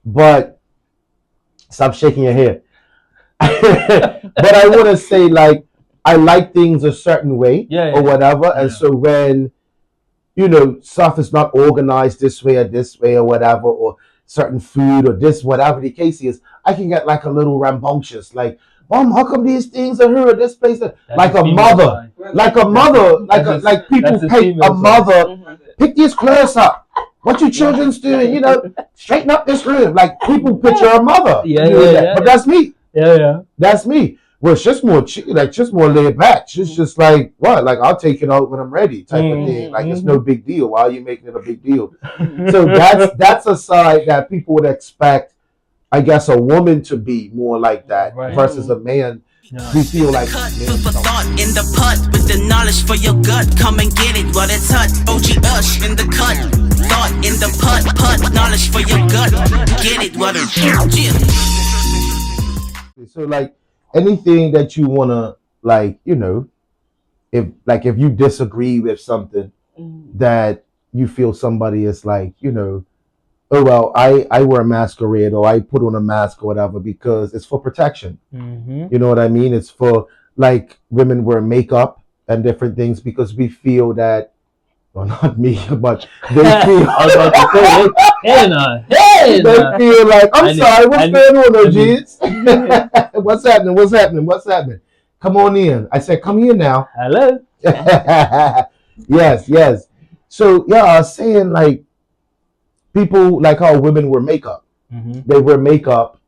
But stop shaking your head. But I want to say like I like things a certain way or whatever, and so when stuff is not organized this way or whatever, or certain food or this, whatever the case is, I can get like a little rambunctious, like, Mom, how come these things are here at this place? Like a mother, like people pay a mother, pick these clothes up. What you children's doing? Straighten up this room. Like people picture a mother. But that's me. That's me. Well, it's just more just more laid back. She's just like, what? Like, I'll take it out when I'm ready, type of thing. Like, it's no big deal. Why are you making it a big deal? So that's a side that people would expect, I guess, a woman to be more like that versus a man. We feel like food for thought in the pot with the knowledge for your gut. Come and get it while it's hot. OG Ush in the cut. Thought in the pot knowledge for your gut. Get it while it's so like anything that you wanna like, if you disagree with something that you feel somebody is like, oh well, I wear a masquerade or I put on a mask or whatever because it's for protection. You know what I mean? It's for like women wear makeup and different things because we feel that, well, not me, but they feel. I was about to say, they feel like, I'm sorry, what's going on, OGs? What's happening? Come on in. I said, come here now. Hello. Yes. So yeah, I was saying like people like how women wear makeup. They wear makeup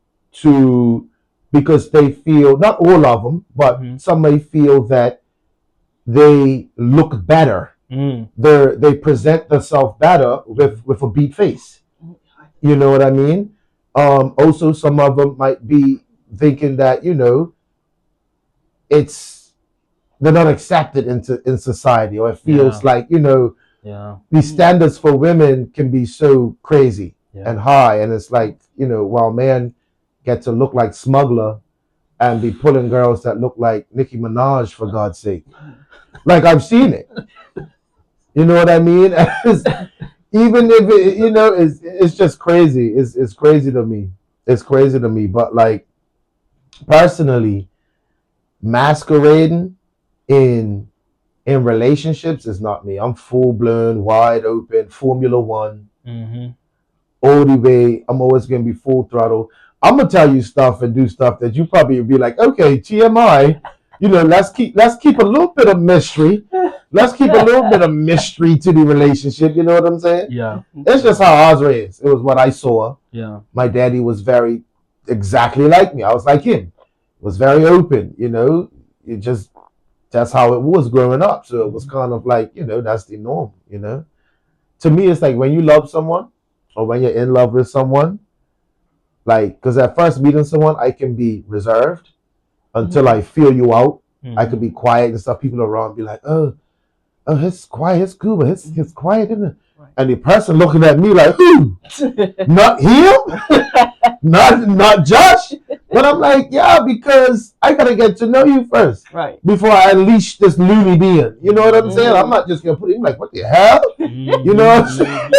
because they feel, not all of them, but some may feel that they look better. They present themselves better with a beat face. You know what I mean? Also, some of them might be thinking that they're not accepted in society, or it feels like these standards for women can be so crazy and high, and it's like while men get to look like smuggler and be pulling girls that look like Nicki Minaj, for God's sake. Like, I've seen it. You know what I mean? Even if it's just crazy. It's crazy to me. It's crazy to me. But like personally, masquerading in relationships is not me. I'm full blown, wide open, Formula One, all the way. I'm always gonna be full throttle. I'm gonna tell you stuff and do stuff that you probably would be like, okay, TMI. Let's keep a little bit of mystery. Let's keep a little bit of mystery to the relationship. You know what I'm saying? Yeah. It's just how ours is. It was what I saw. Yeah. My daddy was very exactly like me. I was like him. Was very open. It just that's how it was growing up. So it was kind of like that's the norm. To me, it's like when you love someone or when you're in love with someone. Like, because at first meeting someone, I can be reserved until I feel you out. I could be quiet and stuff. People around be like, oh, it's quiet, it's cool, but it's quiet, isn't it? Right. And the person looking at me like, who? Not him? not Josh? But I'm like, yeah, because I gotta get to know you first. Right. Before I unleash this loony being. You know what I'm saying? I'm not just gonna put him like, what the hell? You know what I'm saying?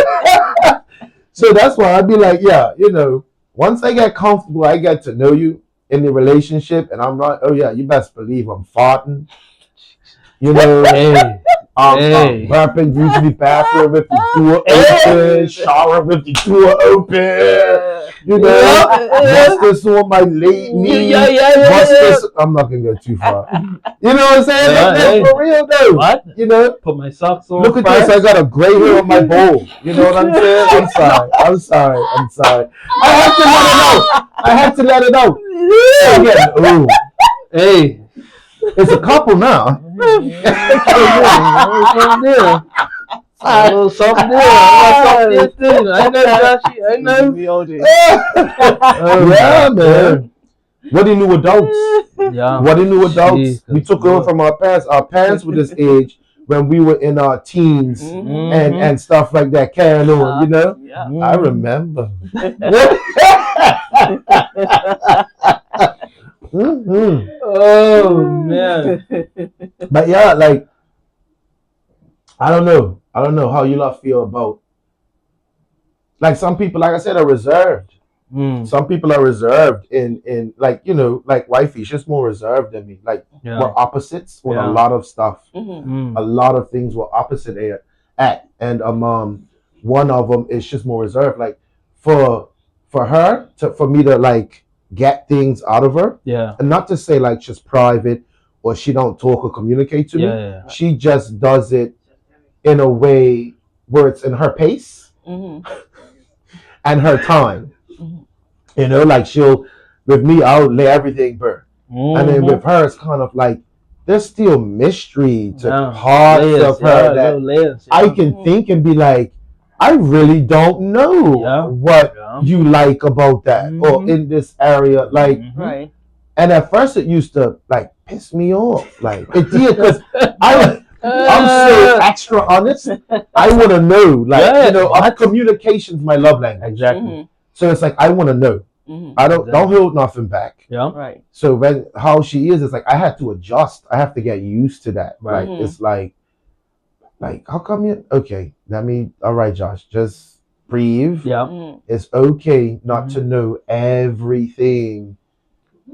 So that's why I'd be like, yeah, once I get comfortable, I get to know you in the relationship, and I'm not, oh yeah, you best believe I'm farting. I'm burping, using the bathroom with the door open, shower with the door open. What's this on my late knee? What's this? I'm not gonna go too far. You know what I'm saying? That's for real though. What? Put my socks on. Look at this. I got a gray hair on my bowl. You know what I'm saying? I'm sorry. I had to let it out. Ooh. Hey. It's a couple now. A little something there. I know, Joshy. I know. Yeah, man. What the new adults? Yeah. What the new adults? We took over from our parents. Our parents were this age when we were in our teens and stuff like that, carrying on, Yeah. I remember. Oh man. But yeah, like I don't know how you lot feel about, like, some people, like I said, are reserved. Some people are reserved in like, you know, like wifey, she's more reserved than me. Like we're opposites on a lot of stuff. A lot of things we're opposite at. And one of them is just more reserved. Like for her for me to like get things out of her. Yeah. And not to say like she's private or she don't talk or communicate to me. Yeah. She just does it in a way where it's in her pace and her time. You know, like with me, I'll lay everything bare. And then with her, it's kind of like, there's still mystery to parts of her that I can think and be like, I really don't know what you like about that or in this area. Like, and at first it used to like piss me off. Like, it did, because I'm so extra honest. I want to know, like, you know, communication's my love language. Exactly. So it's like, I want to know. I don't hold nothing back. Yeah. Right. So when how she is, it's like I had to adjust. I have to get used to that. Right. Like it's like how come you? Okay, all right, Josh, just breathe. Yeah. It's okay not to know everything,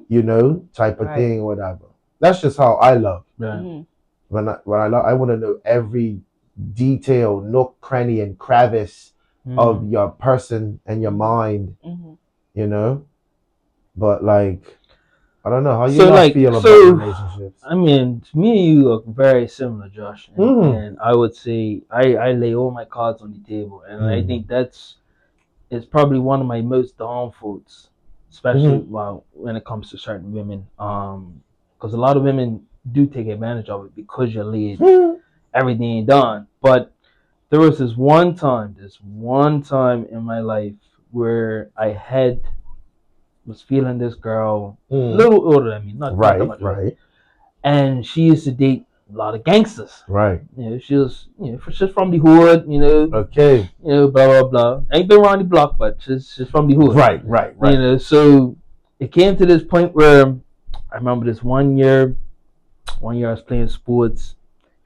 you know, type of thing, whatever. That's just how I love. Right. When I love, I want to know every detail, nook, cranny, and crevice of your person and your mind. You know, but like, I don't know how you feel about relationships. I mean, to me, you look very similar, Josh, and I would say I lay all my cards on the table, and I think it's probably one of my most downfalls, especially when it comes to certain women, because a lot of women do take advantage of it because you're laid everything done. But there was this one time in my life where I was feeling this girl a little older than me, not that much older. And she used to date a lot of gangsters. Right. You know, she's from the hood, you know. Okay. You know, blah blah blah. Ain't been around the block, but she's from the hood. Right. You know, so it came to this point where I remember this one year I was playing sports.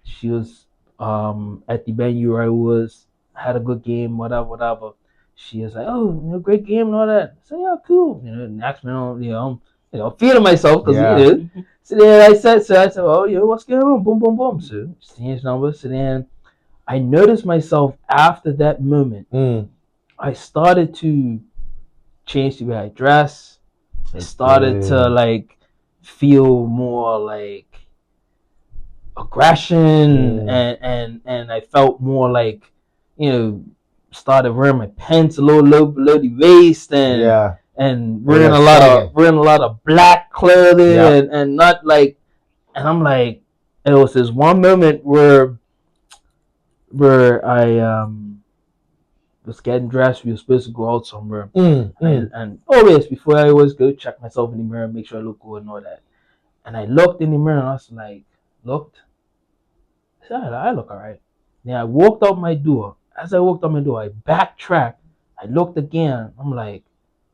She was at the venue where I was, had a good game, whatever. She was like, "Oh, you know, great game and all that." I said, "Yeah, cool." You know, next minute, I'm feeling myself because you know. So then I said, "Oh, yo, what's going on?" Boom, boom, boom. So exchange numbers. So then I noticed myself after that moment. I started to change the way I dress. I started to like feel more like aggression, and I felt more like, you know, started wearing my pants a little low below the waist, and wearing a lot of black clothing, and not like, and I'm like, it was this one moment where I was getting dressed. We were supposed to go out somewhere, and always before I always go check myself in the mirror, make sure I look good and all that. And I looked in the mirror and I was like, I said, I look alright. Then I walked out my door. As I walked out my door, I backtracked. I looked again. I'm like,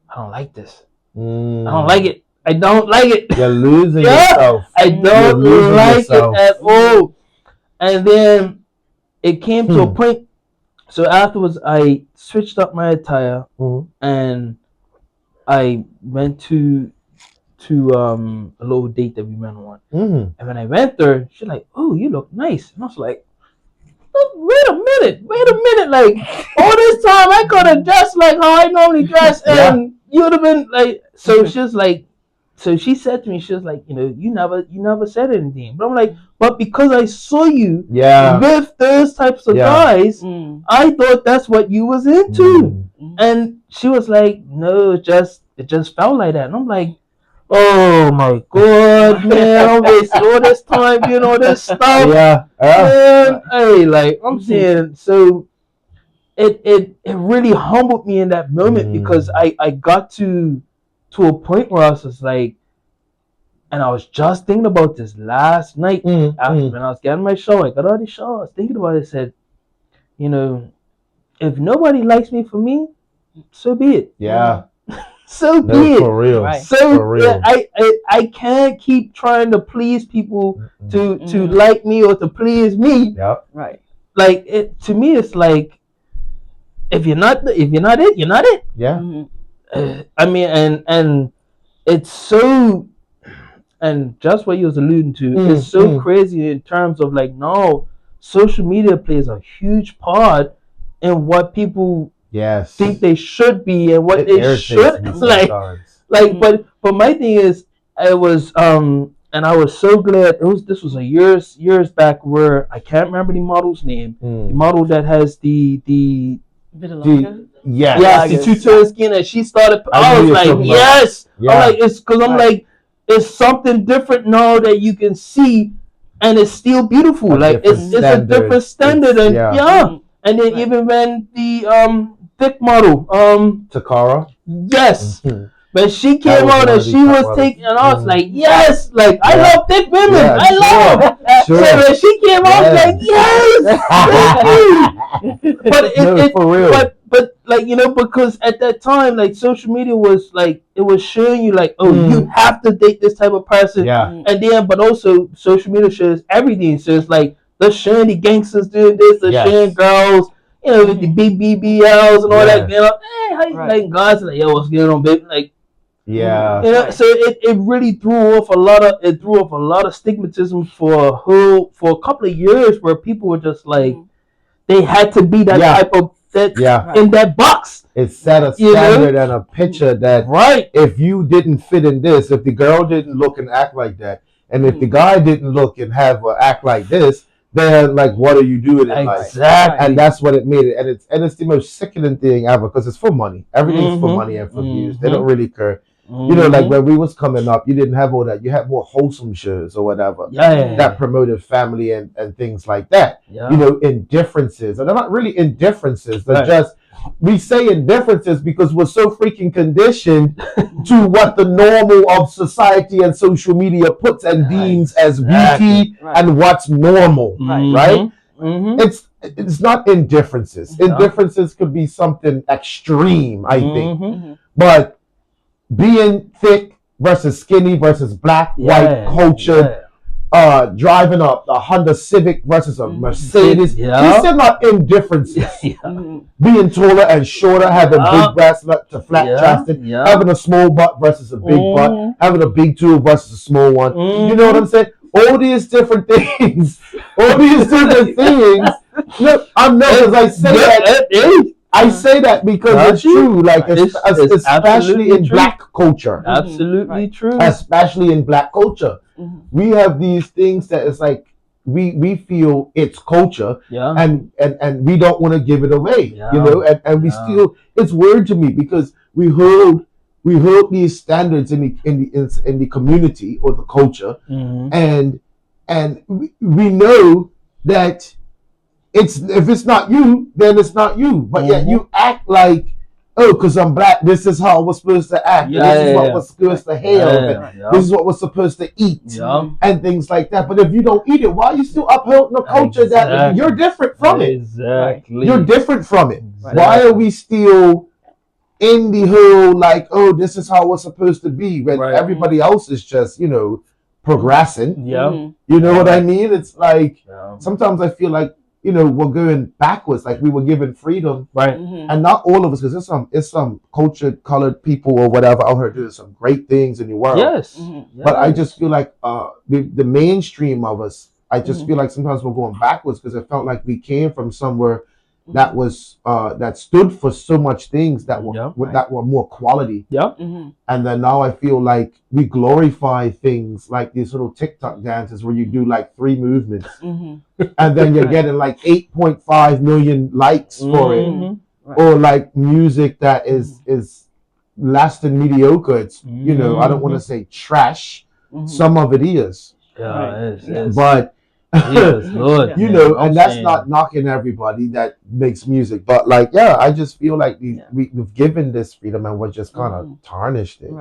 I don't like this. I don't like it. I don't like it. You're losing yourself. I don't like it at all. And then it came to a point. So afterwards, I switched up my attire and I went to a little date that we went on. And when I went there, she's like, "Oh, you look nice." And I was like, wait a minute. Like, all this time I could have dressed like how I normally dress, and you would have been like, so she's like, so she said to me, she was like, you know, you never said anything. But I'm like, but because I saw you with those types of guys, I thought that's what you was into. And she was like, no, it just felt like that. And I'm like, oh my God, man, I'm wasting all this time doing all this stuff. Man, hey, like I'm saying, so it really humbled me in that moment, because I got to a point where I was just like, and I was just thinking about this last night after when I was getting my shower. I got out of the shower, I was thinking about it. I said, you know, if nobody likes me for me, so be it. Yeah. So be it. For real. Right. So for real. I can't keep trying to please people to like me or to please me. Yep. Right. Like, it to me, it's like, if you're not it, you're not it. Yeah. I mean, and it's so, and just what you was alluding to, it's so crazy in terms of like, no, social media plays a huge part in what people think they should be and what they should like. But my thing is, it was and I was so glad this was a years back where I can't remember the model's name. The model that has the the two-tone skin, and she started. I was like, yes. Yeah. I'm like, it's because I'm like, it's something different now that you can see, and it's still beautiful. Like it's a different standard, and and then even when the thick model Takara, yes. But she came out and she was taking, and I was like, yes, like I love thick women, I love them. So when she came out, I was like, yes, but for real. But like, you know, because at that time, like social media was like, it was showing you like, oh, you have to date this type of person, and then but also social media shows everything. So it's like they're showing the gangsters doing this, they're showing girls, you know, with the big BBLs and all that. You know, hey, how you like guys? Like, yo, what's going on, baby? Like. Yeah, you know, so it really threw off a lot of stigmatism for a couple of years where people were just like they had to be that type of in that box. It set a standard and a picture that if you didn't fit in this, if the girl didn't look and act like that, and if the guy didn't look and have or act like this, then like what are you doing in life? Exactly. And that's what it made it, and it's the most sickening thing ever because it's for money. Everything's for money and for views. They don't really care. You know, like when we was coming up, you didn't have all that. You had more wholesome shows or whatever that promoted family and things like that. You know, indifferences. And they're not really indifferences. They're just, we say indifferences because we're so freaking conditioned to what the normal of society and social media puts and deems as beauty and what's normal, right? It's not indifferences. Indifferences could be something extreme, I think. But being thick versus skinny versus black, white, cultured, driving a Honda Civic versus a Mercedes. These are not indifferences. Being taller and shorter, having big breasts to flat chested, having a small butt versus a big butt, having a big tube versus a small one. You know what I'm saying? All these different things. Look, I'm nervous. I say that. I say that because it's true, like especially in black culture. Absolutely true. Especially in black culture, we have these things that it's like we feel it's culture, and we don't want to give it away, you know, and we still. It's weird to me because we hold these standards in the community or the culture, and we know that. If it's not you, then it's not you. But yet you act like, oh, because I'm black, this is how we're supposed to act. This is what we're supposed to have. This is what we're supposed to eat. And things like that. But if you don't eat it, why are you still upholding a culture that you're different from it? Exactly. You're different from it. Why are we still in the whole, like, oh, this is how we're supposed to be, when everybody else is just, you know, progressing? You know what I mean? It's like, sometimes I feel like, you know, we're going backwards, like we were given freedom, and not all of us, because it's some cultured, colored people or whatever out here doing some great things in the world. But I just feel like the mainstream of us, I just feel like sometimes we're going backwards because it felt like we came from somewhere that was that stood for so much things that were more quality. And then now I feel like we glorify things like these little TikTok dances where you do like 3 movements, and then you're getting like 8.5 million likes for it, or like music that is less than mediocre. It's you know, I don't want to say trash. Some of it is, but. You know, and that's not knocking everybody that makes music, but like, I just feel like we've given this freedom and we're just kind of tarnished it.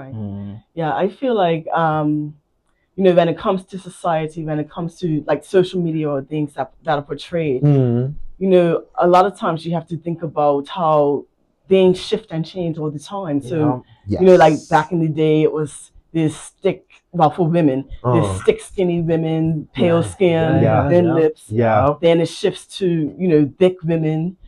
Yeah, I feel like you know, when it comes to society, when it comes to like social media or things that are portrayed, you know, a lot of times you have to think about how things shift and change all the time. So you know, like back in the day, it was this thick, well, for women, this thick, skinny women, pale skin, thin lips. Then it shifts to, you know, thick women.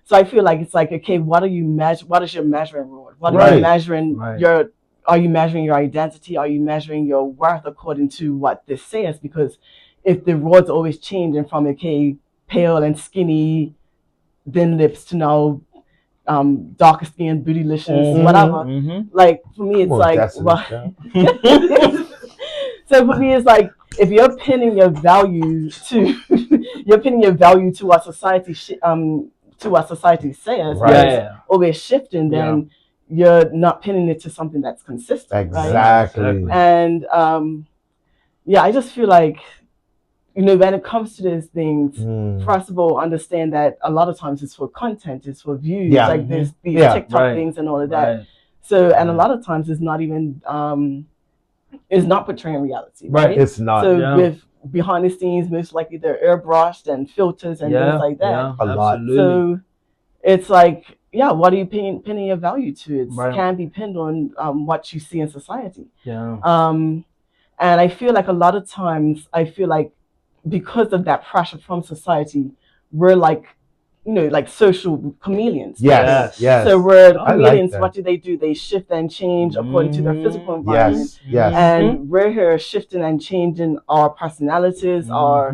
So I feel like it's like, okay, what are you what is your measuring rod? What are Right. you measuring Right. are you measuring your identity? Are you measuring your worth according to what this says? Because if the rod's always changing from, okay, pale and skinny, thin lips to now darker skin, bootylicious, whatever. Like for me, it's like, well, so for me, it's like, if you're pinning your value to you're pinning your value to what society to what society says, Right. always shifting, then you're not pinning it to something that's consistent. Exactly. Right? And I just feel like, when it comes to these things, first of all, understand that a lot of times it's for content, it's for views, like there's these TikTok things and all of that. So, and a lot of times it's not even, it's not portraying reality, right? It's not. So with behind the scenes, most likely they're airbrushed and filters and things like that. A lot. So it's like, what are you pinning your value to? It can be pinned on what you see in society. And I feel like a lot of times, because of that pressure from society, we're like, like social chameleons. Yes. So we're chameleons. What do? They shift and change according to their physical environment. Yes. And we're here shifting and changing our personalities, our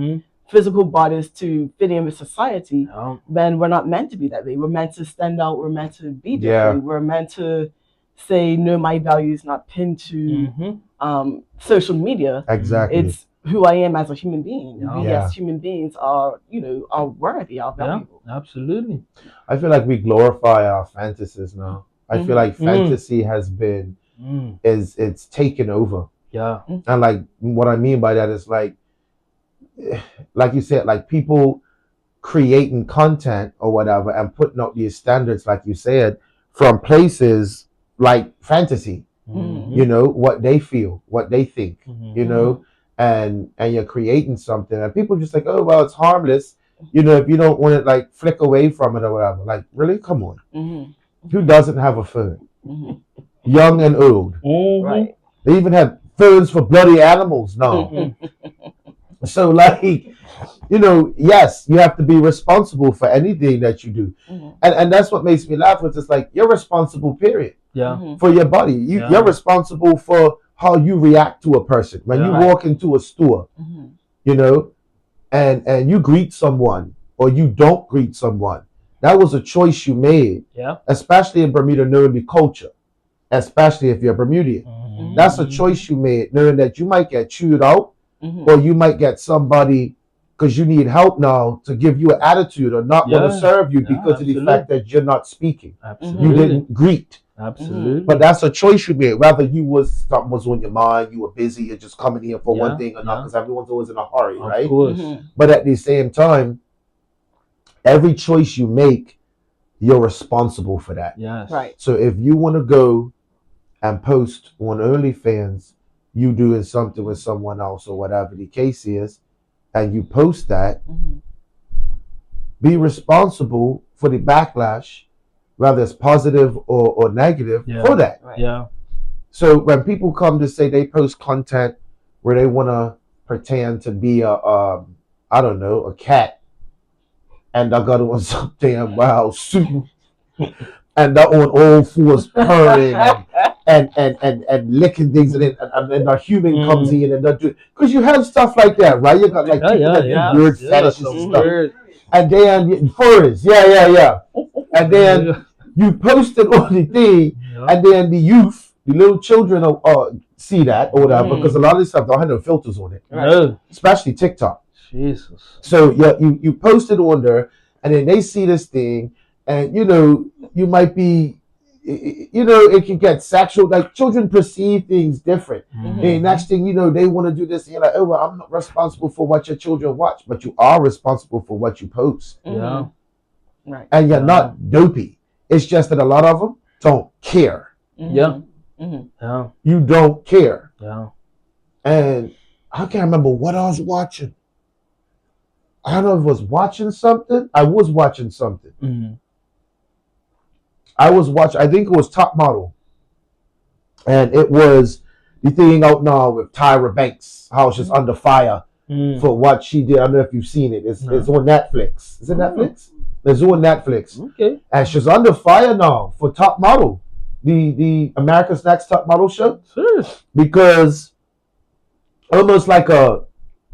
physical bodies to fit in with society. Then we're not meant to be that way. We're meant to stand out. We're meant to be different. We're meant to say, no, my value is not pinned to social media. Exactly. It's who I am as a human being. We as human beings are worthy, are valuable. Absolutely. I feel like we glorify our fantasies now. I feel like fantasy has been it's taken over. And like what I mean by that is like you said, like people creating content or whatever and putting out these standards, like you said, from places like fantasy. What they feel, what they think, and you're creating something and people just like, oh well, it's harmless, if you don't want to like flick away from it or whatever. Like, really? Come on. Who doesn't have a phone? Young and old. Right. They even have phones for bloody animals now. So like, yes, you have to be responsible for anything that you do. And that's what makes me laugh. It's just like, you're responsible, period. For your body. You're responsible for how you react to a person. When you walk into a store, and you greet someone or you don't greet someone, that was a choice you made. Especially in Bermuda, knowing the culture, especially if you're Bermudian. That's a choice you made, knowing that you might get chewed out, or you might get somebody, because you need help now, to give you an attitude or not want to serve you because of the fact that you're not speaking. You didn't greet. But that's a choice you made. Whether something was on your mind, you were busy, you're just coming here for one thing or not, because everyone's always in a hurry, right? Of course. But at the same time, every choice you make, you're responsible for that. Right. So if you want to go and post on OnlyFans, you doing something with someone else or whatever the case is, and you post that, be responsible for the backlash, whether it's positive or negative, for that. Right. So when people come to say they post content where they want to pretend to be a cat, and I got on some damn wild suit, and they're on all fours purring and licking things, and then a human comes in and do, because you have stuff like that, right? You got like people that do weird fetishes and stuff, and then furries, and then you post it on the thing, and then the youth, the little children, see that or whatever, because a lot of this stuff don't have no filters on it, especially TikTok. Jesus. So you post it on there, and then they see this thing, and you might be, it can get sexual. Like, children perceive things different. And next thing you know, they want to do this, and you're like, oh well, I'm not responsible for what your children watch, but you are responsible for what you post. Right. And you're not dopey. It's just that a lot of them don't care. You don't care. And I can't remember what I was watching. I don't know if I was watching something. I was watching something. I think it was Top Model. And it was the thing out now with Tyra Banks, how she's under fire for what she did. I don't know if you've seen it. It's on Netflix. Is it Netflix? It's on Netflix. Okay. And she's under fire now for Top Model, the America's Next Top Model show. Sure. Because almost like a,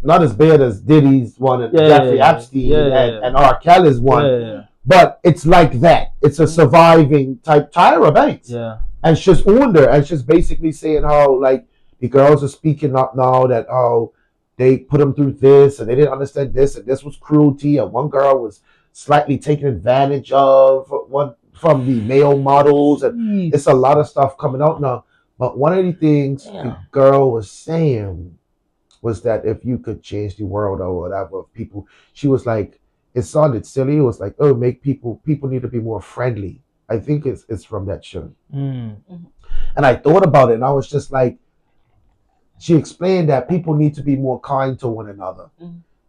not as bad as Diddy's one and Jeffrey Epstein and R. Kelly's one, but it's like that. It's a surviving type Tyra Banks. Yeah. And she's on there, and she's basically saying how like the girls are speaking up now that they put them through this and they didn't understand this and this was cruelty, and one girl was slightly taken advantage of one from the male models, and it's a lot of stuff coming out now. But one of the things the girl was saying was that if you could change the world or whatever, people, she was like, it sounded silly. It was like, oh, make people need to be more friendly. I think it's from that show. And I thought about it, and I was just like, she explained that people need to be more kind to one another.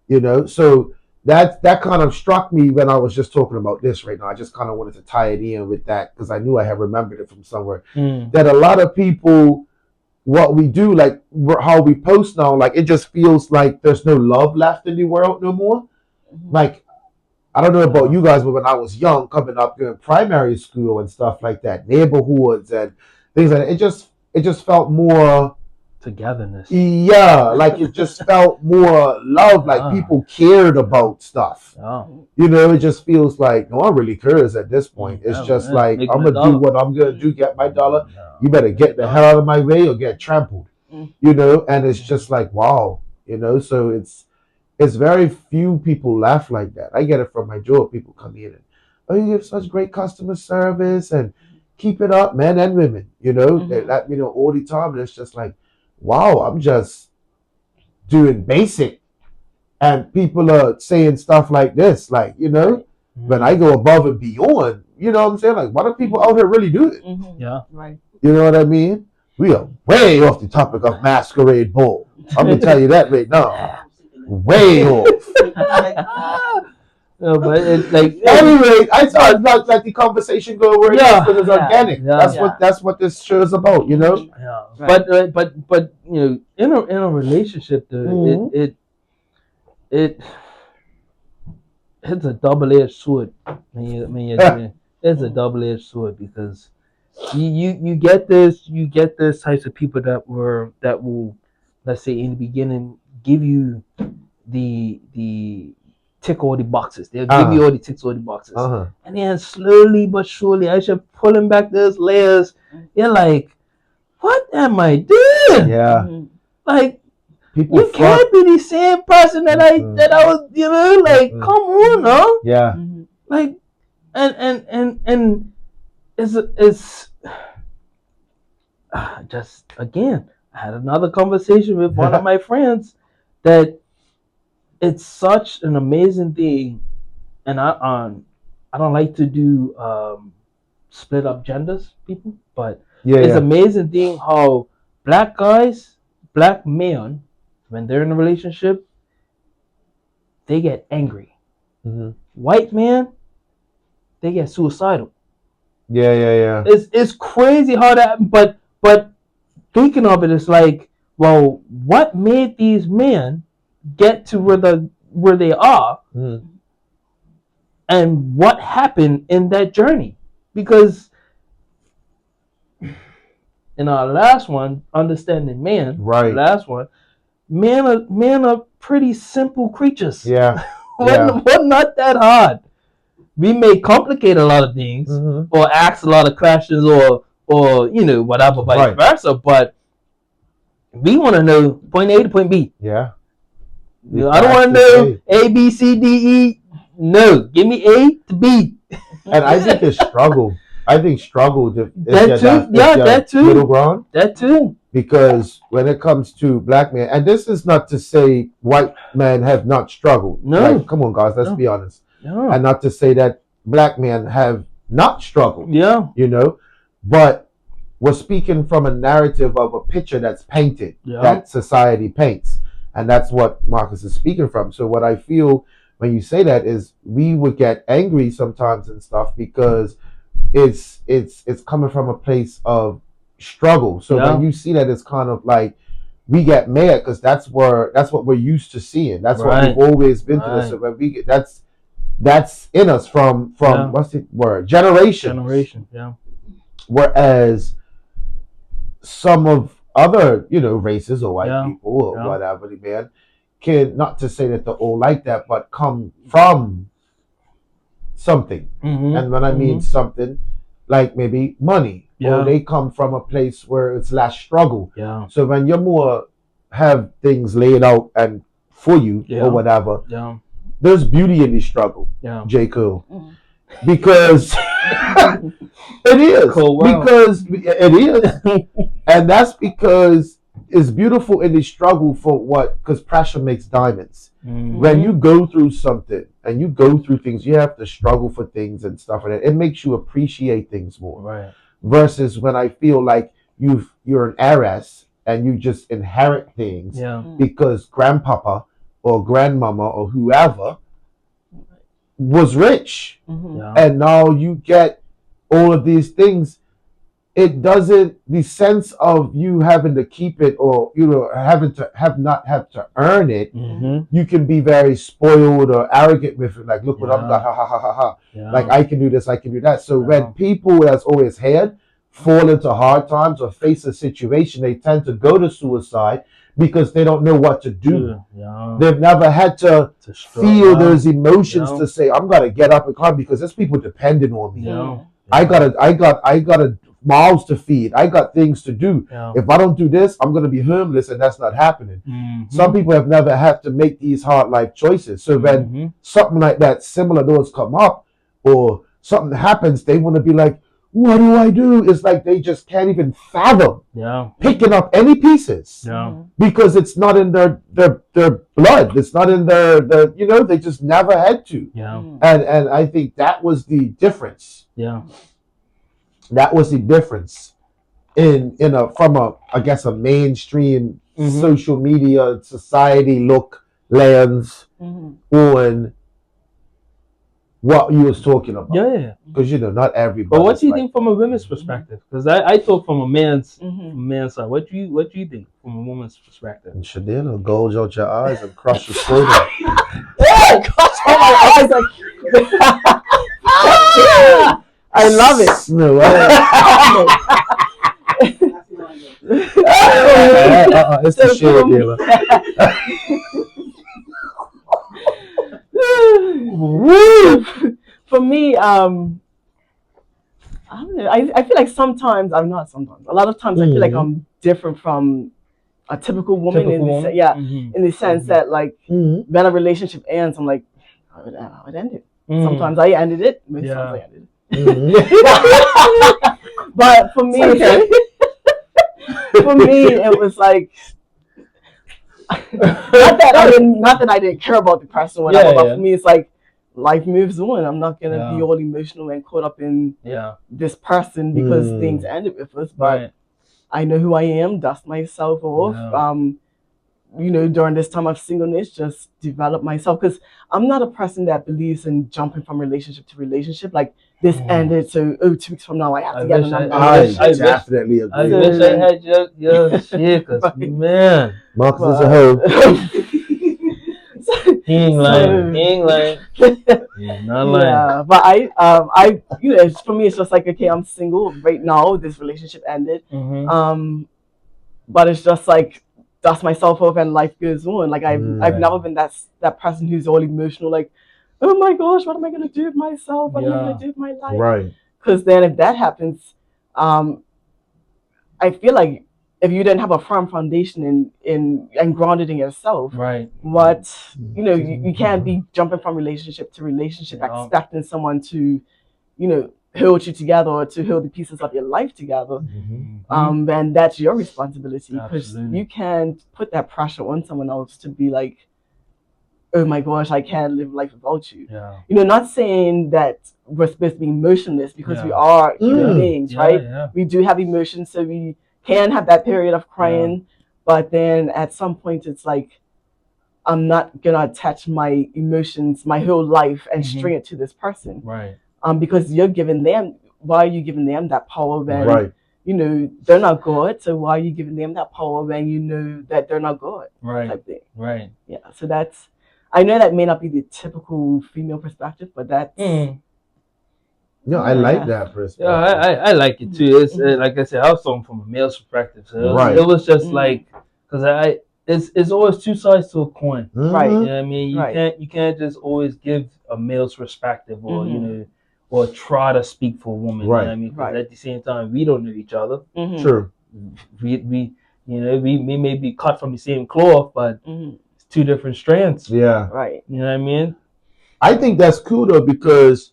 You know, so that kind of struck me when I was just talking about this right now. I just kind of wanted to tie it in with that because I knew I had remembered it from somewhere. That a lot of people, what we do, like how we post now, like it just feels like there's no love left in the world no more. Like, I don't know about you guys, but when I was young, coming up in primary school and stuff like that, neighborhoods and things like that, it just felt more togetherness. Yeah, like it just felt more love, like people cared about stuff. You know, it just feels like no one really cares at this point. It's just like, I'm gonna do what I'm gonna do, get my dollar. You better get the hell out of my way or get trampled. You know, and it's just like, wow, you know, so it's very few people laugh like that. I get it from my job. People come in and, oh, you have such great customer service and keep it up, men and women. You know, they let me know all the time, and it's just like, wow, I'm just doing basic, and people are saying stuff like this, like, you know, when I go above and beyond, you know what I'm saying? Like, what do people out here really do it? Yeah, right. You know what I mean? We are way off the topic of Masquerade Ball. I'm gonna tell you that right now. Way off. No, but it's like anyway, I thought not like the conversation go where because it's organic. Yeah. That's what this show is about, you know. Yeah. Right. But you know, in a relationship, it's a double-edged sword. It's a double-edged sword because you get this types of people that will, let's say in the beginning, give you the tick all the boxes. They'll give you all the ticks, all the boxes. And then slowly but surely, as you're pulling back those layers, you're like, what am I doing? Yeah. Like, people you can't be the same person that I was, you know, like, come on, no? Yeah. Like, and it's just, again, I had another conversation with one of my friends that it's such an amazing thing, and I don't like to do split up genders, people, but it's amazing thing how black men, when they're in a relationship, they get angry. White men, they get suicidal. Yeah. It's crazy how that, but thinking of it, it's like, well, what made these men get to where they are, and what happened in that journey? Because in our last one, understanding man, right? Last one, men are pretty simple creatures. Yeah, We're not that hard. We may complicate a lot of things or ask a lot of questions or you know, whatever, vice versa, but we want to know point A to point B. Yeah. You know, I don't want to know A, B, C, D, E. No, give me A to B. And I think it's struggle. I think struggle is that too. Middle ground. That too. Because when it comes to black men, and this is not to say white men have not struggled. No. Like, come on, guys, let's be honest. No. And not to say that black men have not struggled. Yeah. You know, but we're speaking from a narrative of a picture that's painted, that society paints. And that's what Marcus is speaking from. So what I feel when you say that is we would get angry sometimes and stuff because it's coming from a place of struggle. So when you see that, it's kind of like we get mad because that's what we're used to seeing. That's what we've always been through. So when we get that's in us from what's the word, generation. Yeah. Whereas some of other races or white people or whatever, man, can, not to say that they're all like that, but come from something. And when I mean something, like maybe money, or they come from a place where it's less struggle. So when you're more have things laid out and for you or whatever, there's beauty in the struggle, J. Cole. Because it is. Because it is. And that's because it's beautiful in the struggle for what? Because pressure makes diamonds. When you go through something and you go through things, you have to struggle for things and stuff like that. It makes you appreciate things more. Right. Versus when I feel like you're an heiress and you just inherit things because grandpapa or grandmama or whoever was rich, and now you get all of these things. It doesn't, the sense of you having to keep it, or having to have to earn it. You can be very spoiled or arrogant with it, like, look what I've got, ha ha ha ha ha. Like, I can do this, I can do that. So when people that's always had fall into hard times or face a situation, they tend to go to suicide because they don't know what to do. They've never had to feel those emotions to say, I'm gonna get up and come, because there's people depending on me. I got mouths to feed. I got things to do. If I don't do this, I'm gonna be homeless, and that's not happening. Some people have never had to make these hard life choices. So when something like that, similar those come up, or something happens, they want to be like, what do I do? It's like they just can't even fathom picking up any pieces because it's not in their blood. It's not in their they just never had to. And I think that was the difference. That was the difference from a mainstream social media society look lens on what you was talking about. Because not everybody. But what do you think from a woman's perspective? Because I talk from a man's side. What do you think from a woman's perspective? And Shadil will gouge out your eyes and crush your throat. Crush all my eyes like. I love it. No, it's the shit, dealer. For me, I don't know. I feel like sometimes I'm not. Sometimes, a lot of times, I feel like I'm different from a typical woman. In the sense that, like, when a relationship ends, I'm like, how it ended. Sometimes I ended it. Most times I ended it. But for me, it was like not that I didn't care about the person or whatever, but for me it's like life moves on. I'm not gonna be all emotional and caught up in this person because things ended with us. But I know who I am, dust myself off. During this time of singleness, just develop myself, because I'm not a person that believes in jumping from relationship to relationship. Like, this ended, so 2 weeks from now I have to get another relationship. I definitely agree. I wish I had your shit, because man, Marcus is a hoe. He ain't lying. He ain't lying. He's not lying. Yeah, but I for me it's just like, okay, I'm single right now. This relationship ended. But it's just like, dust myself off and life goes on. Like, I've never been that person who's all emotional, like, oh my gosh, what am I gonna do with myself? What am I gonna do with my life? Right. Because then if that happens, I feel like if you didn't have a firm foundation and grounded in yourself, what you can't be jumping from relationship to relationship expecting someone to, hold you together or to hold the pieces of your life together. And that's your responsibility, because you can't put that pressure on someone else to be like, oh my gosh, I can't live life without you. Not saying that we're supposed to be emotionless, because we are human beings, right? We do have emotions, so we can have that period of crying, but then at some point it's like, I'm not gonna attach my emotions, my whole life, and string it to this person, because you're giving them. Why are you giving them that power when they're not God? So why are you giving them that power when you know that they're not God? Type thing. Yeah. So that's. I know that may not be the typical female perspective, but that's. No, I like that perspective. Yeah, I like it too. It's like I said, I was talking from a male's perspective, so it was just like because it's always two sides to a coin, right? You know what I mean? You can't just always give a male's perspective or you know or try to speak for a woman, right? You know what I mean? Because at the same time, we don't know each other. True. We you know we may be cut from the same cloth, but it's two different strands. Yeah. Right. You know what I mean? I think that's cool though because.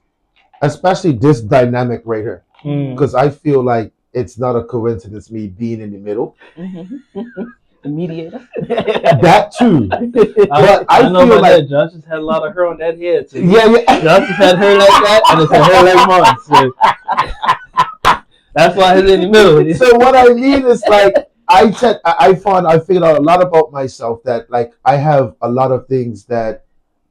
Especially this dynamic right here, because I feel like it's not a coincidence me being in the middle. The mediator. That too. But I know feel like that. Josh just had a lot of hair on that head. So yeah. Josh just had hair like that, and it's a hair like mine. So that's why he's in the middle. So what I mean is like I figured out a lot about myself that like I have a lot of things that.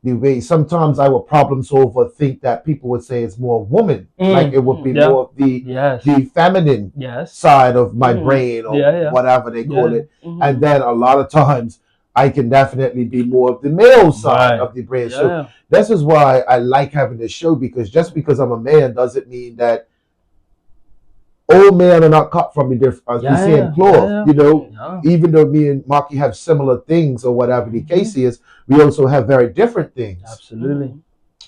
The way sometimes I will problem solve or think that people would say it's more woman, like it would be more of the feminine side of my brain or whatever they call it, and then a lot of times I can definitely be more of the male side of the brain. So this is why I like having this show because just because I'm a man doesn't mean that all men are not cut from the same cloth, you know. Even though me and Marky have similar things or whatever the case is, we also have very different things. Absolutely.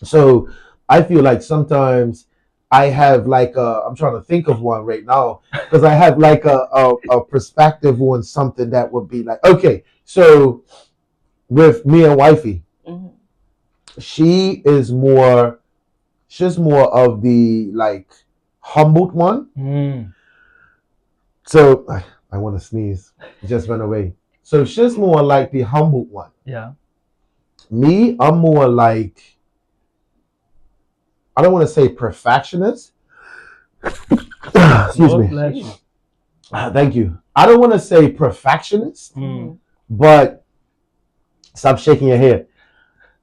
So I feel like sometimes I have like I'm trying to think of one right now because I have like a perspective on something that would be like okay, so with me and wifey, she's more of the like. Humbled one. So I want to sneeze. It just went away. So she's more like the humbled one. Yeah. Me, I'm more like I don't want to say perfectionist. Excuse me. Thank you. I don't want to say perfectionist, but stop shaking your head.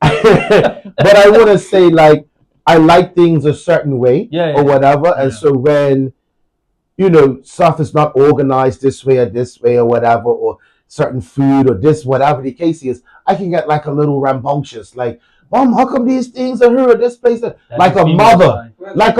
But I want to say like. I like things a certain way or whatever. And so when, you know, stuff is not organized this way or whatever, or certain food or this, whatever the case is, I can get like a little rambunctious. Like, Mom, how come these things are here at this place? Like a mother. Like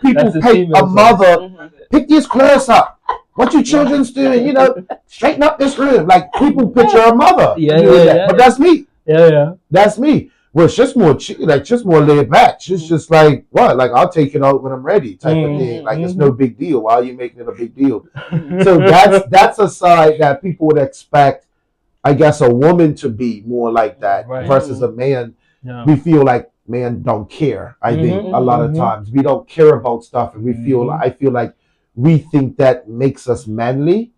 people pay a mother, pick these clothes up. What you children's doing? You know, straighten up this room. Like people picture a mother. But that's me. That's me. Well, it's just more laid back. She's just like, what? Like, I'll take it out when I'm ready type of thing. Like, it's no big deal. Why are you making it a big deal? So that's a side that people would expect, I guess, a woman to be more like that versus a man. We feel like men don't care. I think a lot of times we don't care about stuff. And I feel like we think that makes us manly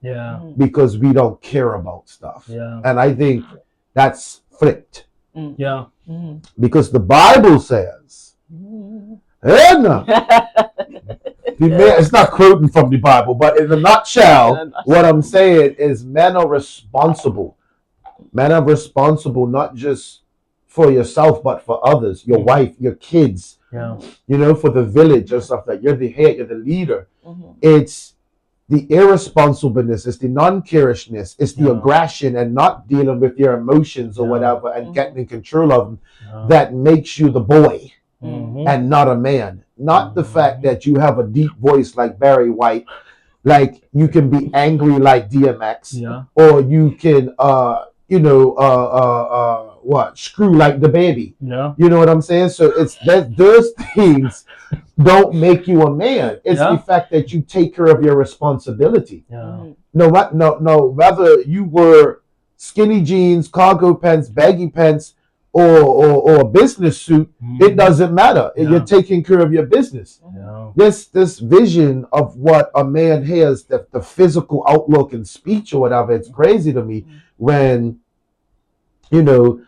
because we don't care about stuff. And I think that's flipped. Because the Bible says, it's not quoting from the Bible, but in a nutshell, what I'm saying is men are responsible. Men are responsible not just for yourself, but for others, your wife, your kids, you know, for the village or stuff like that. You're the head, you're the leader. It's the irresponsibleness, it's the non-carishness, it's the aggression and not dealing with your emotions or whatever and getting in control of them that makes you the boy and not a man. Not the fact that you have a deep voice like Barry White, like you can be angry like DMX, or you can screw like the baby. You know what I'm saying? So it's that those things don't make you a man. It's the fact that you take care of your responsibility. No, whether you were skinny jeans, cargo pants, baggy pants, or a business suit, it doesn't matter. You're taking care of your business. This vision of what a man has, the physical outlook and speech or whatever, it's crazy to me when, you know,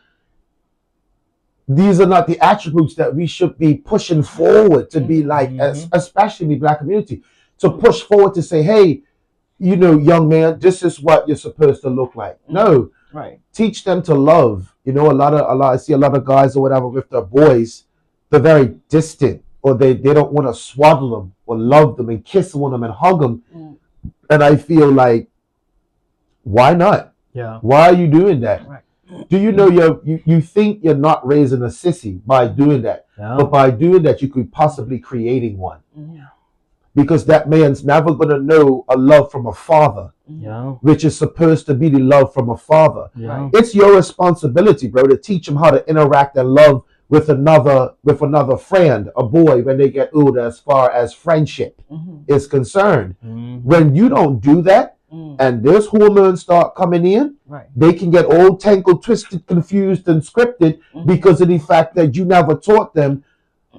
these are not the attributes that we should be pushing forward to be like, especially in the Black community, to push forward to say, hey, you know, young man, this is what you're supposed to look like. No, teach them to love. You know, I see a lot of guys or whatever with their boys, they're very distant, or they don't want to swaddle them or love them and kiss on them and hug them. And I feel like, why not? Why are you doing that? Do you know you think you're not raising a sissy by doing that, but by doing that you could possibly creating one. Yeah. Because that man's never gonna know a love from a father, which is supposed to be the love from a father. Yeah. It's your responsibility, bro, to teach him how to interact and love with another friend, a boy, when they get older, as far as friendship is concerned. When you don't do that, and those hormones start coming in, they can get all tangled, twisted, confused, and scripted because of the fact that you never taught them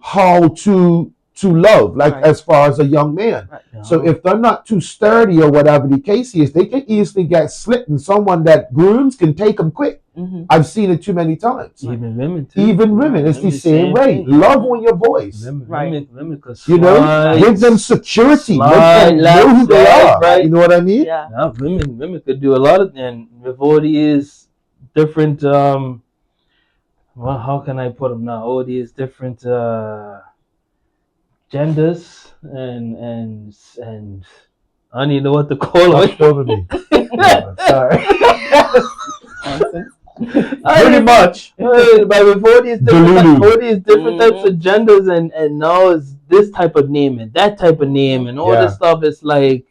how to love, like as far as a young man. So if they're not too sturdy or whatever the case is, they can easily get slit, and someone that grooms can take them quick. I've seen it too many times. Even women too. Even women, it's the same way. Love on your boys. Women you know, give them security. Let them know who they are. Right? You know what I mean? Yeah. Women could do a lot of, and with all these different well, how can I put them now? All these different genders and I don't even know what to call it. Over me. Sorry. Pretty much. But with all these different types of genders and now it's this type of name and that type of name and all this stuff, it's like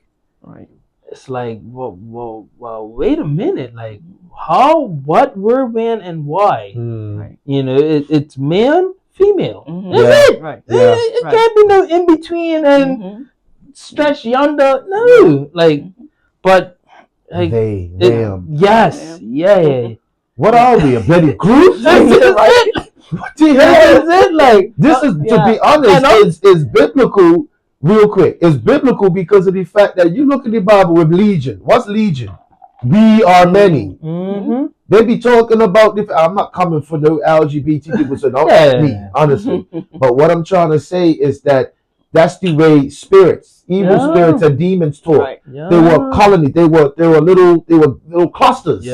it's like well wait a minute, like how, what, where, when, and why? You know, it's man, female. That's it. It can't be no in between and stretch yonder. No, like, but like them. Yes, yeah. What are we, a bloody group? What the hell is it? Like, this is, to be honest, is biblical. Real quick, it's biblical because of the fact that you look at the Bible with legion. What's legion? We are many. They be talking about this. I'm not coming for no LGBT people, so don't ask me, honestly. But what I'm trying to say is that that's the way spirits, evil spirits and demons talk. They were colonies. They were little clusters.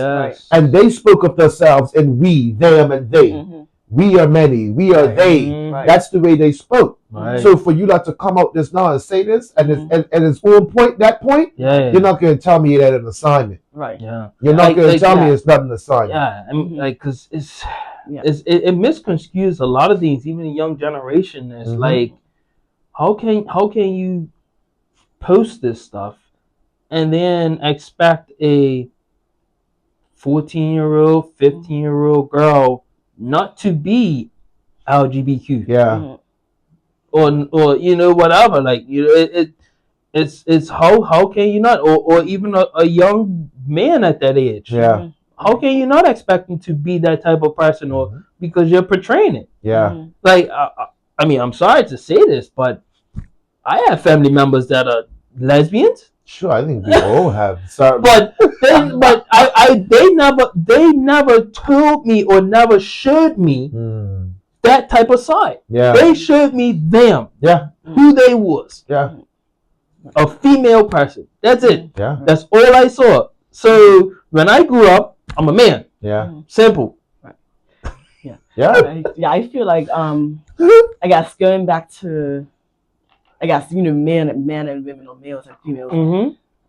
And they spoke of themselves in we, them, and they. We are many. We are they. That's the way they spoke. So for you not to come out this now and say this, and it's on point, that point, you're not going to tell me that an assignment. You're not going to tell me it's not an assignment. I mean, like, because it misconstrues a lot of things. Even the young generation is like, how can you post this stuff and then expect a 14-year-old, 15-year-old girl not to be LGBTQ, or you know, whatever, like, you know, it's how can you not, or even a young man at that age, how can you not expect him to be that type of person, or because you're portraying it, like I mean, I'm sorry to say this, but I have family members that are lesbians. Sure, I think we all have. Sorry. But they never told me or never showed me that type of side. They showed me them. Who they was. A female person. That's it. That's all I saw. So when I grew up, I'm a man. Simple. I feel like I guess going back to, I guess, you know, men and women, or males and females.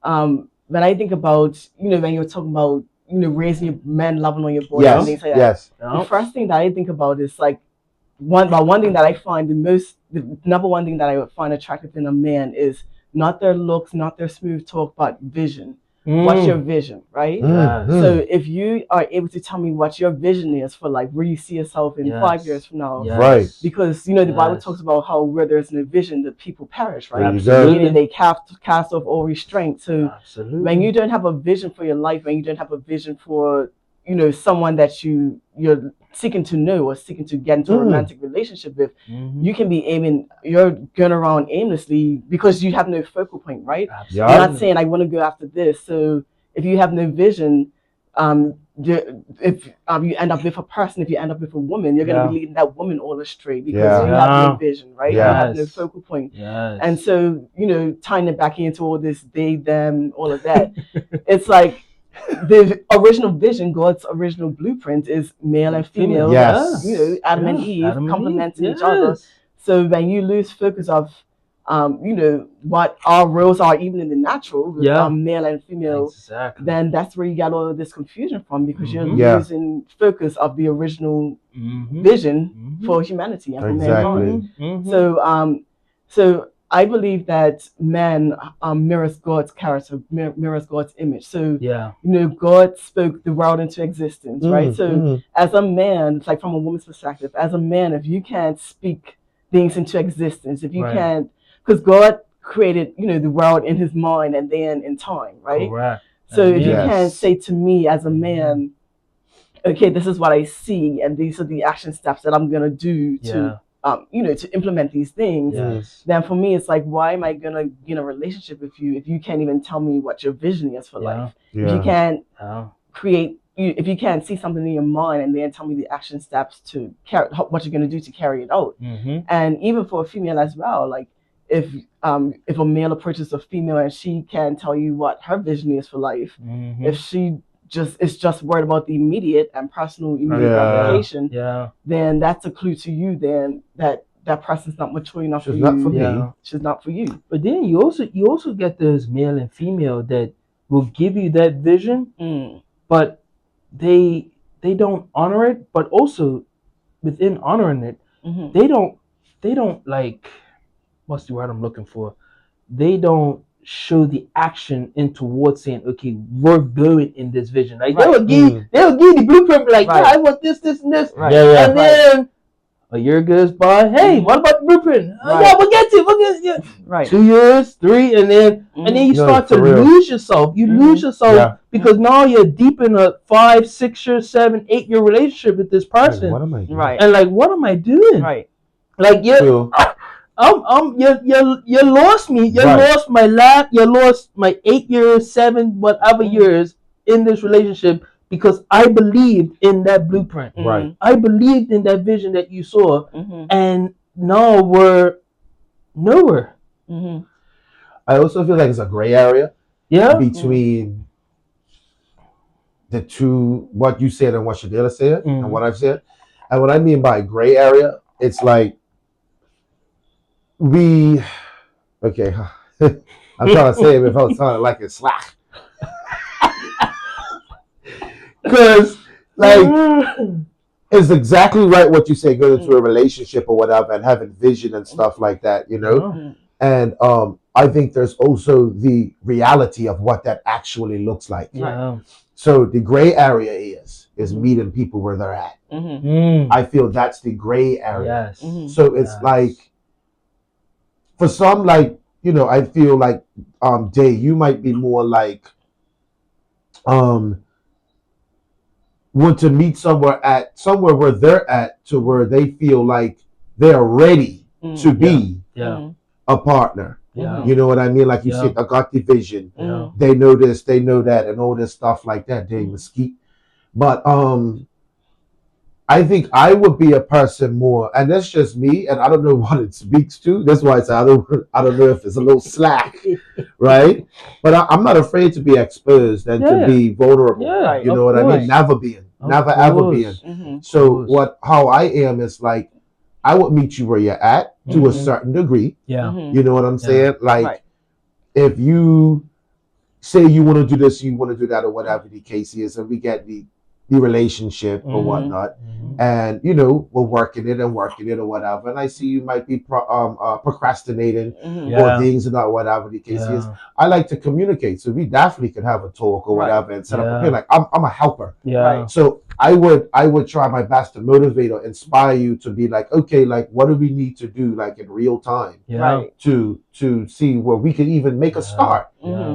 When I think about, you know, when you're talking about, you know, raising your men, loving on your boys, and things like that. The first thing that I think about is like one thing that I find the number one thing that I would find attractive in a man is not their looks, not their smooth talk, but vision. What's your vision, right? So if you are able to tell me what your vision is for, like, where you see yourself in 5 years from now, because, you know, the Bible talks about how where there's no vision, the people perish, right? Meaning they cast off all restraint. So when you don't have a vision for your life, when you don't have a vision for, you know, someone that you're seeking to know or seeking to get into a romantic relationship with, you can be you're going around aimlessly because you have no focal point, right? You're not saying I want to go after this. So if you have no vision, if you end up with a person, if you end up with a woman, you're going to be leading that woman all astray because you have no vision, right? You have no focal point. And so, you know, tying it back into all this they, them, all of that, it's like, the original vision, God's original blueprint, is male and female. You know, Adam and Eve complementing each other. So when you lose focus of what our roles are even in the natural with male and female, then that's where you get all of this confusion from, because you're losing focus of the original vision for humanity and for mankind. So I believe that man mirrors God's character, mirrors God's image. So God spoke the world into existence, right? So as a man, it's like from a woman's perspective, as a man, if you can't speak things into existence, if you can't, because God created, the world in his mind and then in time, right? Correct. So if you can't say to me as a man, okay, this is what I see, and these are the action steps that I'm gonna do to to implement these things, then for me it's like, why am I gonna be in a relationship with you if you can't even tell me what your vision is for life? If you can't create, if you can't see something in your mind and then tell me the action steps to carry, what you're gonna do to carry it out. And even for a female as well, like if a male approaches a female and she can't tell you what her vision is for life, if she is just worried about the immediate and personal gratification, then that's a clue to you then that person's not mature enough for you. Not for me. She's not for you. But then you also get those male and female that will give you that vision, but they don't honor it. But also within honoring it, they don't like, what's the word I'm looking for? They don't show the action in towards saying, okay, we're going in this vision. Like they'll give the blueprint, like, I want this, and this. And then a year goes by, hey, what about the blueprint? Yeah, we'll get it. Right. 2 years, 3, and then you start to lose yourself. You lose yourself because now you're deep in a 5, 6 year, 7, 8 year relationship with this person. Like, what am I doing? Right. And like, what am I doing? Right. Like you lost me. You lost you lost my 8 years, 7, whatever years in this relationship, because I believed in that blueprint. Right. I believed in that vision that you saw, and now we're nowhere. I also feel like it's a gray area between the two, what you said and what Shadela said and what I've said. And what I mean by gray area, it's like I'm trying to say it without sounding like it's slack. Because, like, it's exactly right what you say, going into a relationship or whatever and having vision and stuff like that, And I think there's also the reality of what that actually looks like. So the gray area is meeting people where they're at. I feel that's the gray area. So it's like, for some, like, I feel like, Day, you might be more like, want to meet somewhere where they're at, to where they feel like they're ready to be a partner. You know what I mean? Like you said, I got the vision. They know this, they know that, and all this stuff like that. Day Mesquite. But I think I would be a person more, and that's just me, and I don't know what it speaks to. That's why I don't know if it's a little slack, right? But I'm not afraid to be exposed and to be vulnerable. You know what I mean? Never ever being. So how I am is like, I would meet you where you're at to a certain degree. You know what I'm saying? Like, if you say you want to do this, you want to do that, or whatever the case is, and we get the relationship or whatnot, and we're working it or whatever, and I see you might be procrastinating or things, and not whatever the case is. I like to communicate, so we definitely can have a talk or whatever and set up. Like, I'm a helper, so I would try my best to motivate or inspire you to be like, okay, like, what do we need to do, like, in real time to see where we can even make a start,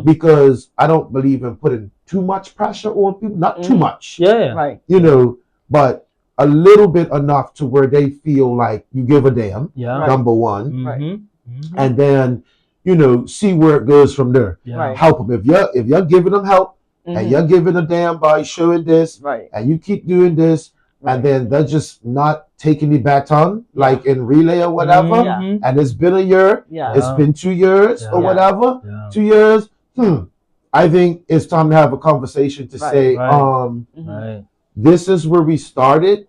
because I don't believe in putting too much pressure on people, not too much, but a little bit enough to where they feel like you give a damn, number one, and then see where it goes from there. Help them if you're giving them help, and you're giving a damn by showing this, and you keep doing this, and then they're just not taking the baton, like in relay or whatever, and it's been a year, it's been 2 years or whatever, 2 years, I think it's time to have a conversation to say, this is where we started.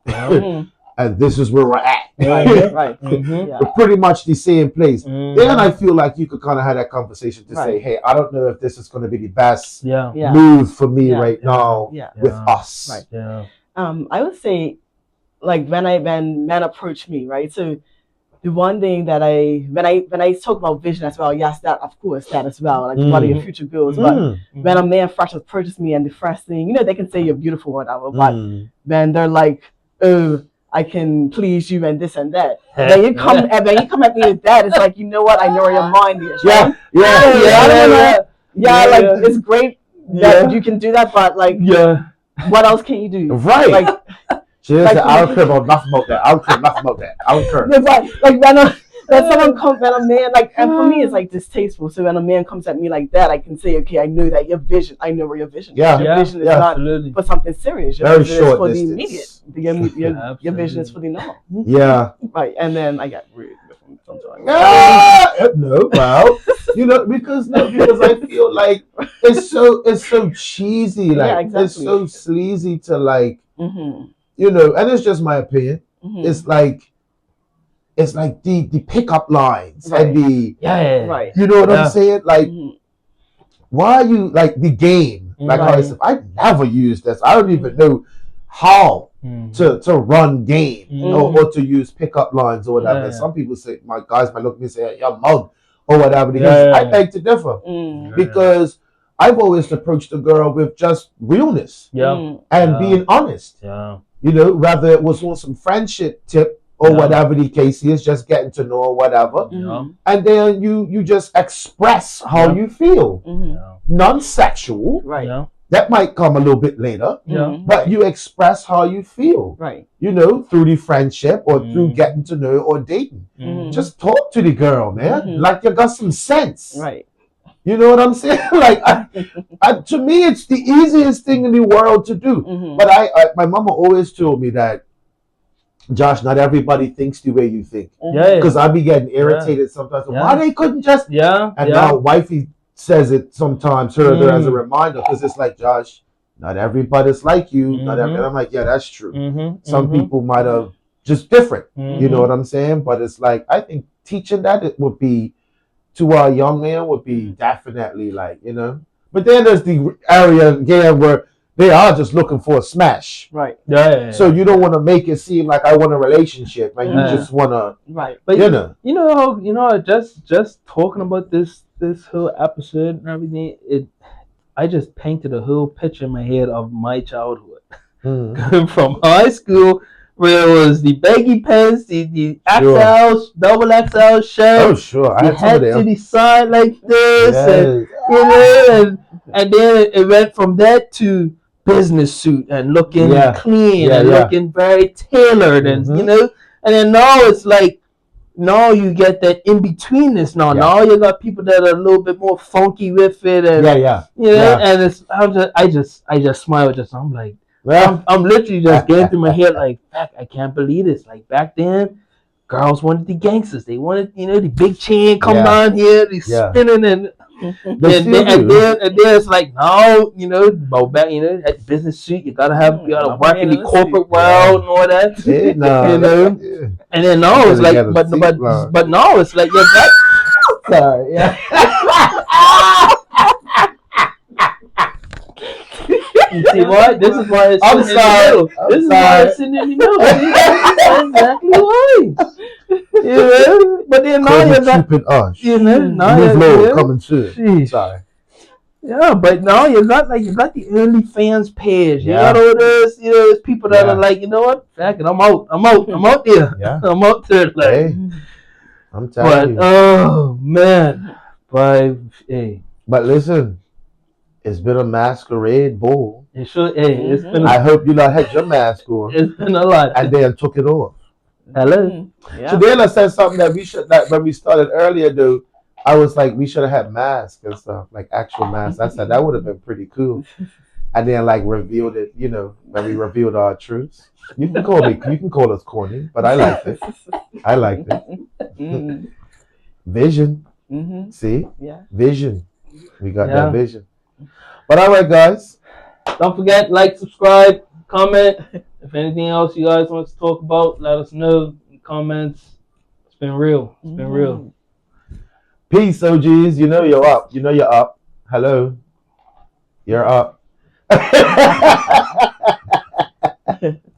and this is where we're at. Right. Mm-hmm. We're pretty much the same place. Mm-hmm. Then I feel like you could kind of have that conversation to say, hey, I don't know if this is going to be the best Yeah. move for me right now with us. Right. Yeah. I would say, like when men approach me, right? So the one thing that when I talk about vision as well, yes, that of course that as well, like what are your future goals? But when a man first approaches me and the first thing, you know, they can say you're beautiful or whatever, but then they're like, oh, I can please you and this and that. Then you come at me with that, it's like, you know what, I know where your mind is, right? Yeah, like it's great that you can do that, but like what else can you do? Right. Like I don't care about nothing about that. I don't care nothing about that. I don't care. Like when someone comes, when a man, like, and for me it's like distasteful. So when a man comes at me like that, I can say, okay, I know that your vision, I know where your vision is. Your vision is not for something serious. Your vision is for the immediate. Your vision is for the normal. Yeah. Right. And then I got rude with him sometimes. No, well, you know, because I feel like it's so cheesy, like it's so sleazy to like, you know, and it's just my opinion. It's like the pickup lines and the you know what I'm saying? Like, why are you like the game? Like how I said, I never use this. I don't even know how to run game or to use pickup lines or whatever. And some people say, my guys might look at me and say, you're mug or whatever. Because I beg to differ because I've always approached a girl with just realness and being honest. You know, whether it was on some friendship tip or whatever the case is, just getting to know or whatever. And then you just express how you feel. Non-sexual. Right. That might come a little bit later. But you express how you feel. Right. You know, through the friendship or through getting to know or dating. Just talk to the girl, man. Like you got some sense. Right. You know what I'm saying? Like, to me, it's the easiest thing in the world to do. But my mama always told me that, Josh, not everybody thinks the way you think. Because I be getting irritated sometimes. Why they couldn't just... And now wifey says it sometimes, her as a reminder, because it's like, Josh, not everybody's like you. And I'm like, yeah, that's true. Some people might have just different. You know what I'm saying? But it's like, I think teaching that it would be, to our young man would be definitely like, you know. But then there's the area again where they are just looking for a smash. Right. So you don't want to make it seem like I want a relationship, and you just want to, But you know, just talking about this whole episode and everything, I just painted a whole picture in my head of my childhood, from high school, where it was the baggy pants, the XL, double XL shirt. Oh, sure. I had head to the side like this, and you know, and then it went from that to business suit and looking clean and looking very tailored, and you know, and then now it's like, now you get that in betweenness. Now you got people that are a little bit more funky with it, and you know, and it's I just smile. I'm like. I'm literally just getting through my head like, I can't believe this. Like back then, girls wanted the gangsters. They wanted, you know, the big chain come down here, the spinning, and then it's like, no, you know, back, you know, at the business suit, you gotta work in the corporate world and all that, you know. And then now it's like, but now it's like, sorry, You see what? This is why it's I'm sorry. This is why it's sitting in the middle. That's exactly why. You know? But then now you got, you know, now you're coming soon. Sorry. Yeah, but now you got the OnlyFans page. You got all those, you know, those people that are like, you know what? Fuck it, I'm out there. Yeah. I'm out there. Like, hey, I'm telling you. Oh man, but listen. It's been a masquerade ball. It sure, it's been. I hope you not had your mask on. It's been a lot. And then took it off. Hello. So then I said something that when we started earlier, though, I was like, we should have had masks and stuff, like actual masks. I said that would have been pretty cool. And then like revealed it, you know, when we revealed our truths. You can call us corny, but I liked it. I liked it. Vision. See? Yeah. Vision. We got that vision. But all right, guys. Don't forget, like, subscribe, comment, If anything else you guys want to talk about, let us know in the comments. It's been real. It's been real. Peace, OGs. You know you're up. You know you're up. Hello. You're up.